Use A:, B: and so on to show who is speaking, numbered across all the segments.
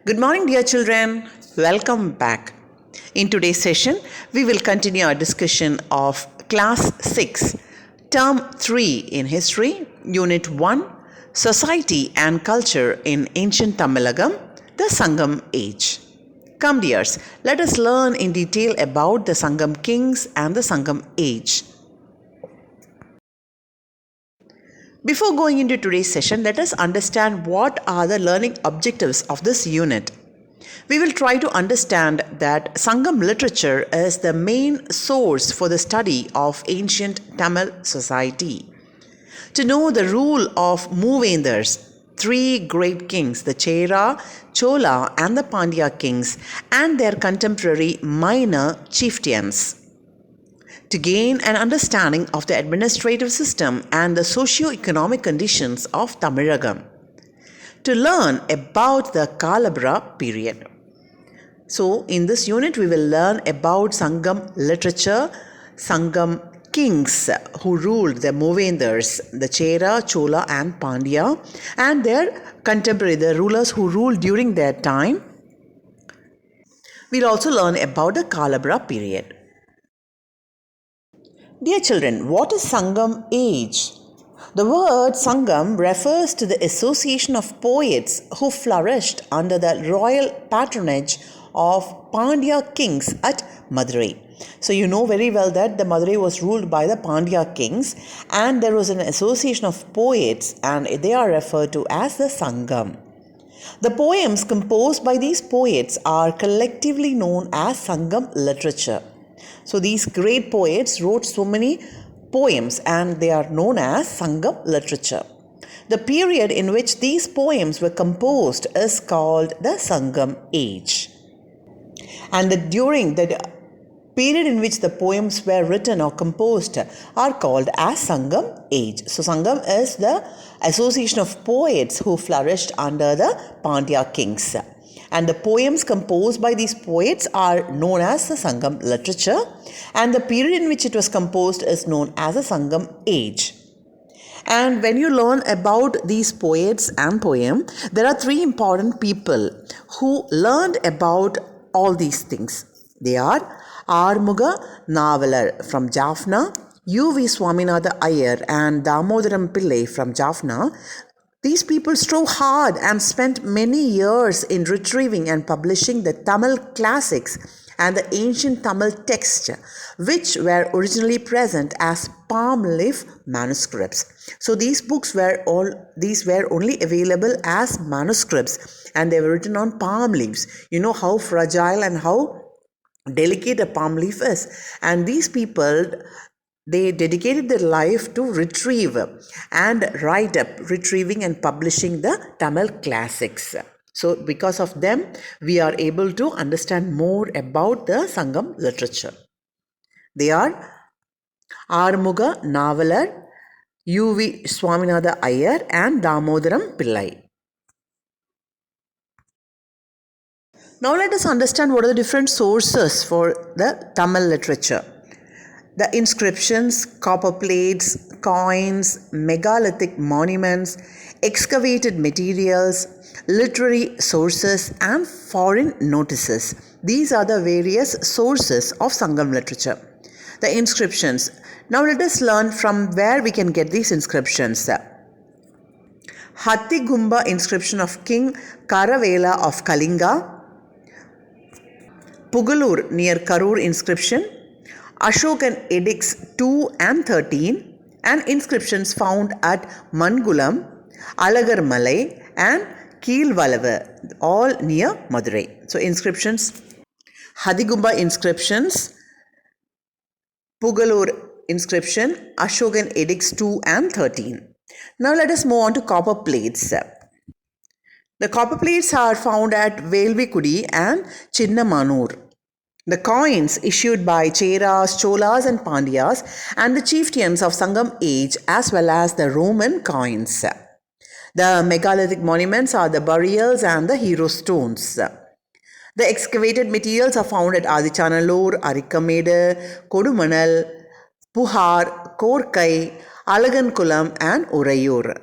A: Good morning, dear children. Welcome back. In today's session, we will continue our discussion of Class 6, Term 3 in History, Unit 1, Society and Culture in Ancient Tamilagam, the Sangam Age. Come, dears, let us learn in detail about the Sangam kings and the Sangam age. Before going into today's session, let us understand what are the learning objectives of this unit. We will try to understand that Sangam literature is the main source for the study of ancient Tamil society. To know the rule of Moovendars, three great kings, the Chera, Chola and the Pandya kings, and their contemporary minor chieftains. To gain an understanding of the administrative system and the socio-economic conditions of Tamilagam. To learn about the Kalabra period. So, in this unit, we will learn about Sangam literature, Sangam kings who ruled the Moovendars, the Chera, Chola and Pandya, and their contemporary, the rulers who ruled during their time. We'll also learn about the Kalabra period. Dear children, what is Sangam age? The word Sangam refers to the association of poets who flourished under the royal patronage of Pandya kings at Madurai. So you know very well that the Madurai was ruled by the Pandya kings, and there was an association of poets, and they are referred to as the Sangam. The poems composed by these poets are collectively known as Sangam literature. So these great poets wrote so many poems and they are known as Sangam literature. The period in which these poems were composed is called the Sangam age. And during the period in which the poems were written or composed are called as Sangam age. So Sangam is the association of poets who flourished under the Pandya kings. And the poems composed by these poets are known as the Sangam literature, and the period in which it was composed is known as the Sangam age. And when you learn about these poets and poem, there are three important people who learned about all these things. They are Armuga Navalar from Jaffna, U.V. Swaminatha Iyer and Damodaram Pillai from Jaffna. These people strove hard and spent many years in retrieving and publishing the Tamil classics and the ancient Tamil texts, which were originally present as palm leaf manuscripts. So these books were only available as manuscripts, and they were written on palm leaves. You know how fragile and how delicate a palm leaf is, and these people, they dedicated their life to retrieve and write up, retrieving and publishing the Tamil classics. So because of them, we are able to understand more about the Sangam literature. They are Armuga Navalar, U.V. Swaminatha Iyer and Damodaram Pillai. Now let us understand what are the different sources for the Tamil literature. The inscriptions, copper plates, coins, megalithic monuments, excavated materials, literary sources and foreign notices. These are the various sources of Sangam literature. The inscriptions. Now let us learn from where we can get these inscriptions. Hathigumba inscription of King Karavela of Kalinga, Pugalur near Karur inscription, Ashokan edicts 2 and 13, and inscriptions found at Mangulam, Alagar Malai and Keelvalava, all near Madurai. So inscriptions, Hathigumba inscriptions, Pugalur inscription, Ashokan edicts 2 and 13. Now let us move on to copper plates. The copper plates are found at Velvikudi and Chinnamanur. The coins issued by Cheras, Cholas and Pandyas and the chieftains of Sangam age, as well as the Roman coins. The megalithic monuments are the burials and the hero stones. The excavated materials are found at Adichanallur, Arikkamede, Kodumanal, Puhar, Korkai, Alagankulam and Urayur.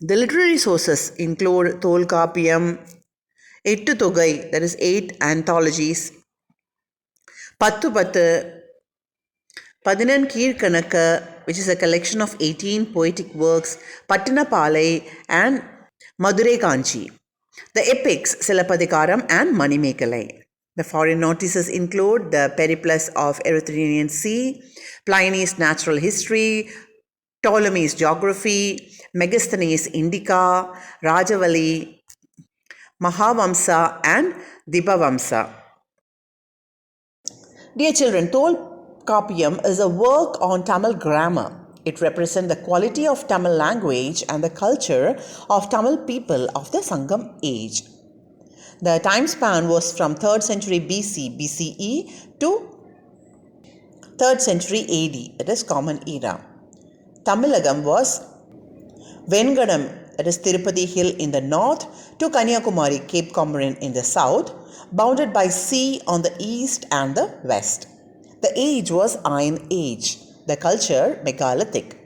A: The literary sources include Tolkapiyam, Ettu Togai, that is 8 anthologies. Pattu Pattu, Padinan Keerkanaka, which is a collection of 18 poetic works, Pattanapalai and Madurai Kanchi. The epics Silapadikaram and Manimekalai. The foreign notices include the Periplus of Erythraean Sea, Pliny's Natural History, Ptolemy's Geography, Megasthenes Indica, Rajavali, Mahavamsa and Dipavamsa. Dear children, Tolkappiyam is a work on Tamil grammar. It represents the quality of Tamil language and the culture of Tamil people of the Sangam age. The time span was from 3rd century BCE to 3rd century AD, that is Common Era. Tamilagam was Vengadam, that is Tirupati Hill in the north, to Kanyakumari, Cape Comorin in the south, bounded by sea on the east and the west. The age was Iron Age, the culture megalithic.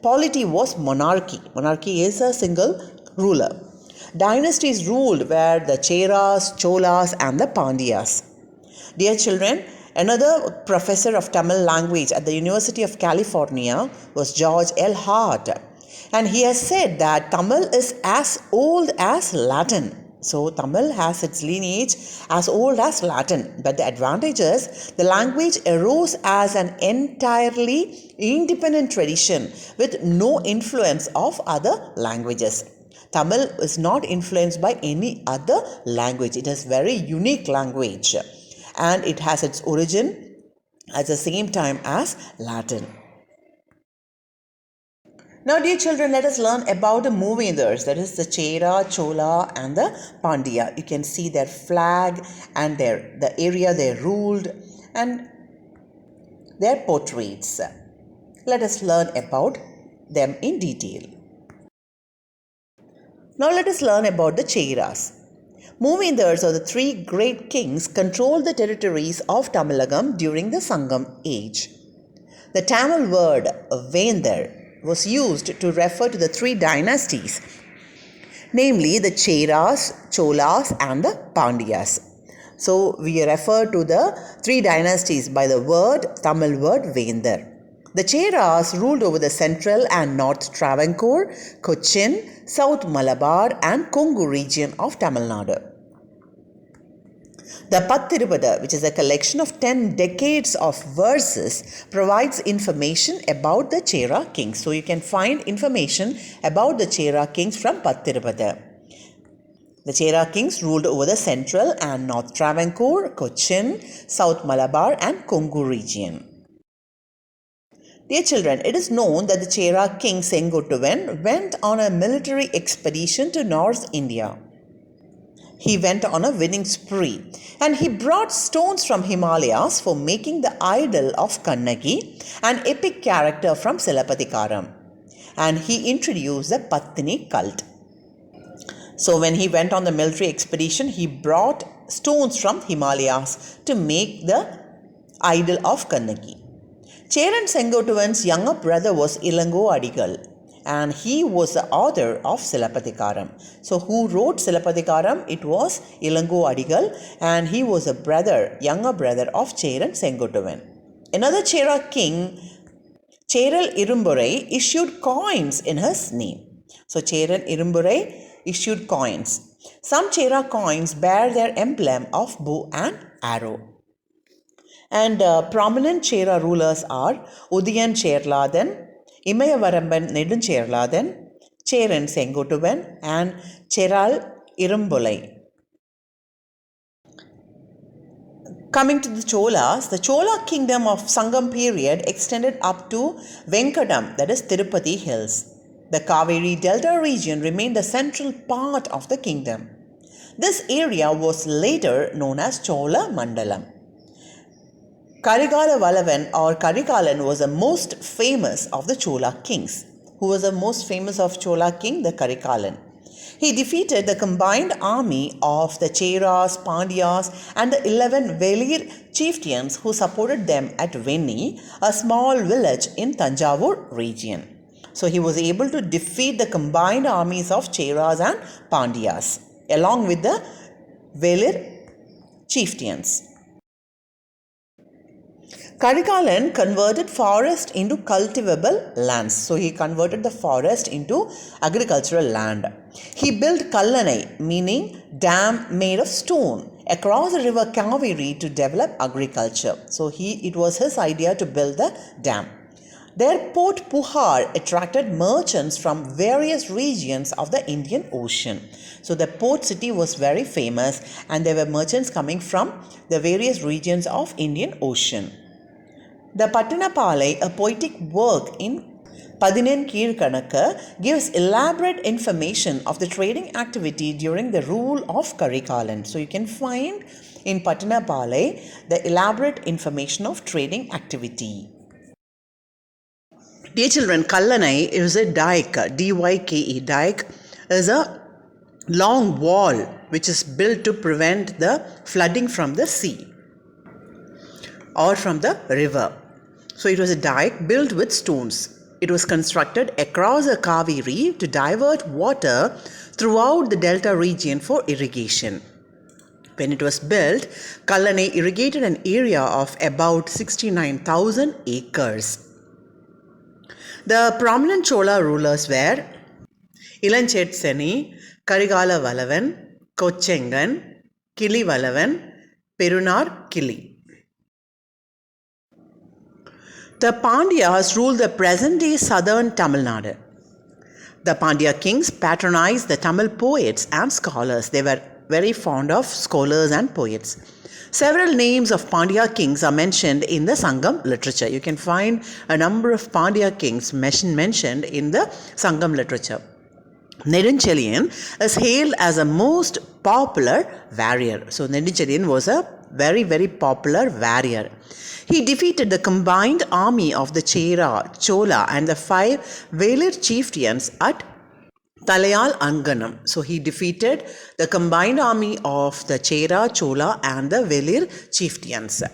A: Polity was monarchy. Monarchy is a single ruler. Dynasties ruled were the Cheras, Cholas and the Pandyas. Dear children, another professor of Tamil language at the University of California was George L. Hart. And he has said that Tamil is as old as Latin. So Tamil has its lineage as old as Latin. But the advantage is the language arose as an entirely independent tradition with no influence of other languages. Tamil is not influenced by any other language. It is very unique language. And it has its origin at the same time as Latin. Now, dear children, let us learn about the Moovendars, that is the Chera, Chola and the Pandya. You can see their flag and the area they ruled and their portraits. Let us learn about them in detail. Now, let us learn about the Cheras. Moovendars, or the 3 great kings, controlled the territories of Tamilagam during the Sangam age. The Tamil word Vendar was used to refer to the 3 dynasties, namely the Cheras, Cholas and the Pandyas. So we refer to the 3 dynasties by the Tamil word Vendar. The Cheras ruled over the central and north Travancore, Cochin, South Malabar and Kongu region of Tamil Nadu. The Pattirupadu, which is a collection of 10 decades of verses, provides information about the Chera kings. So you can find information about the Chera kings from Pattirupadu. The Chera kings ruled over the central and north Travancore, Cochin, South Malabar and Kongu region. Dear children, it is known that the Chera king Sengotuvan went on a military expedition to North India. He went on a winning spree and he brought stones from Himalayas for making the idol of Kannagi, an epic character from Silapadikaram. And he introduced the Pattini cult. So when he went on the military expedition, he brought stones from Himalayas to make the idol of Kannagi. Cheran Sengotuvan's younger brother was Ilango Adigal, and he was the author of Silapadikaram. So who wrote Silapadikaram? It was Ilango Adigal, and he was a younger brother of Cheran Sengotuvan. Another Chera king, Cheral Irumburai, issued coins in his name. So Cheran Irumburai issued coins. Some Chera coins bear their emblem of bow and arrow. And prominent Chera rulers are Udiyan Cherladan, Imayavaramban Neduncherladan, Cheran Sengotuvan and Cheral Irumbulai. Coming to the Cholas, the Chola kingdom of Sangam period extended up to Venkadam, that is Tirupati Hills. The Kaveri Delta region remained the central part of the kingdom. This area was later known as Chola Mandalam. Karigala Valavan or Karikalan was the most famous of the Chola kings. Who was the most famous of Chola king? The Karikalan. He defeated the combined army of the Cheras, Pandyas and the 11 Velir chieftains who supported them at Venni, a small village in Tanjavur region. So he was able to defeat the combined armies of Cheras and Pandyas along with the Velir chieftains. Karikalan converted forest into cultivable lands. So he converted the forest into agricultural land. He built Kallanai, meaning dam made of stone, across the river Kaveri to develop agriculture. So it was his idea to build the dam. Their port Puhar attracted merchants from various regions of the Indian Ocean. So the port city was very famous and there were merchants coming from the various regions of Indian Ocean. The Pattanapalai, a poetic work in Padinen Keerkanaka, gives elaborate information of the trading activity during the rule of Karikalan. So you can find in Pattanapalai the elaborate information of trading activity. Dear children, Kallanai is a dike, D-Y-K-E. Dike is a long wall which is built to prevent the flooding from the sea or from the river. So it was a dike built with stones. It was constructed across the Kaveri to divert water throughout the delta region for irrigation. When it was built, Kallanai irrigated an area of about 69,000 acres. The prominent Chola rulers were Ilanchet Seni, Karigala Valavan, Kochengan, Kili Valavan, Perunar Kili. The Pandyas ruled the present-day southern Tamil Nadu. The Pandya kings patronized the Tamil poets and scholars. They were very fond of scholars and poets. Several names of Pandya kings are mentioned in the Sangam literature. You can find a number of Pandya kings mentioned in the Sangam literature. Nedunchelian is hailed as a most popular warrior. So Nedunchelian was a very, very popular warrior. He defeated the combined army of the Chera, Chola and the 5 Velir chieftains at Talayal Anganam. So he defeated the combined army of the Chera, Chola and the Velir chieftains.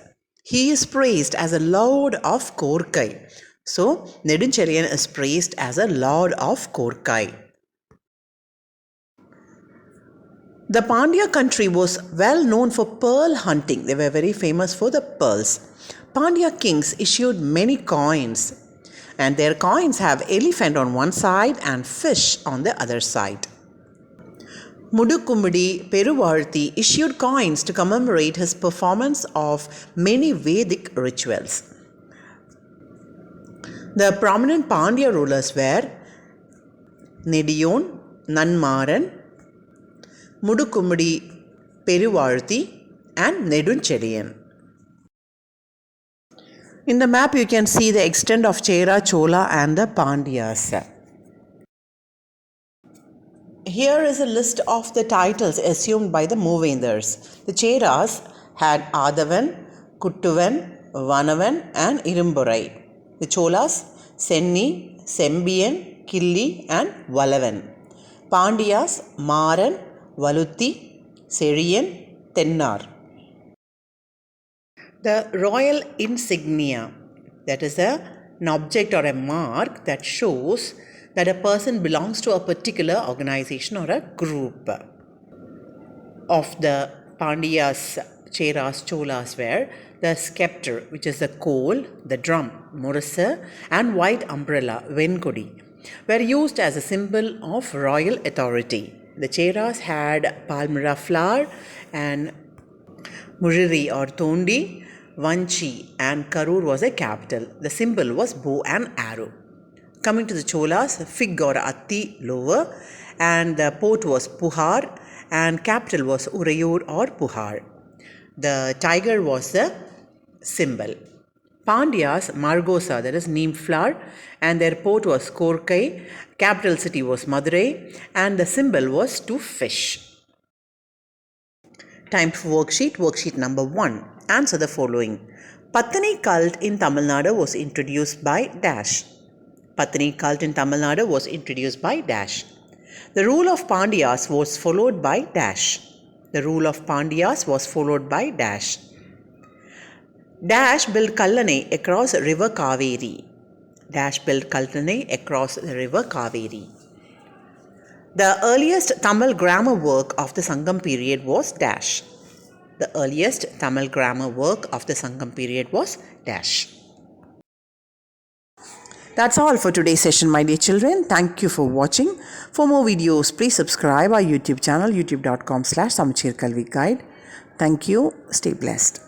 A: He is praised as a lord of Korkai. So Nedunchelian is praised as a lord of Korkai. The Pandya country was well known for pearl hunting. They were very famous for the pearls. Pandya kings issued many coins, and their coins have elephant on one side and fish on the other side. Mudukumudi Peruvarthi issued coins to commemorate his performance of many Vedic rituals. The prominent Pandya rulers were Nediyon, Nanmaran, Mudukumudi Peruvarthi and Nedunchelian. In the map, you can see the extent of Chera, Chola and the Pandyas. Here is a list of the titles assumed by the Moovendars. The Cheras had Adavan, Kuttuvan, Vanavan and Irumburai. The Cholas, Senni, Sembian, Killi and Valavan. Pandyas, Maran, Valuthi, Serian, Tennar. The royal insignia, that is an object or a mark that shows that a person belongs to a particular organization or a group. Of the Pandyas, Cheras, Cholas were the scepter, which is the coal, the drum, Murasa, and white umbrella, Venkodi, were used as a symbol of royal authority. The Cheras had palmyra flower and Muriri or Tondi, Vanchi and Karur was a capital. The symbol was bow and arrow. Coming to the Cholas, fig or Atti lower, and the port was Puhar and capital was Urayur or Puhar. The tiger was the symbol. Pandyas, Margosa, that is neem flower, and their port was Korkai, capital city was Madurai, and the symbol was to fish. Time for worksheet number 1. Answer the following. Pattani cult in Tamil Nadu was introduced by dash. Pattani cult in Tamil Nadu was introduced by dash. The rule of Pandyas was followed by dash. The rule of Pandyas was followed by dash. Dash built Kallanai across river Kaveri. Dash built Kallanai across the river Kaveri. The earliest Tamil grammar work of the Sangam period was dash. The earliest Tamil grammar work of the Sangam period was dash. That's all for today's session, my dear children. Thank you for watching. For more videos, please subscribe our YouTube channel, youtube.com/Samachir Kalvi Guide. Thank you. Stay blessed.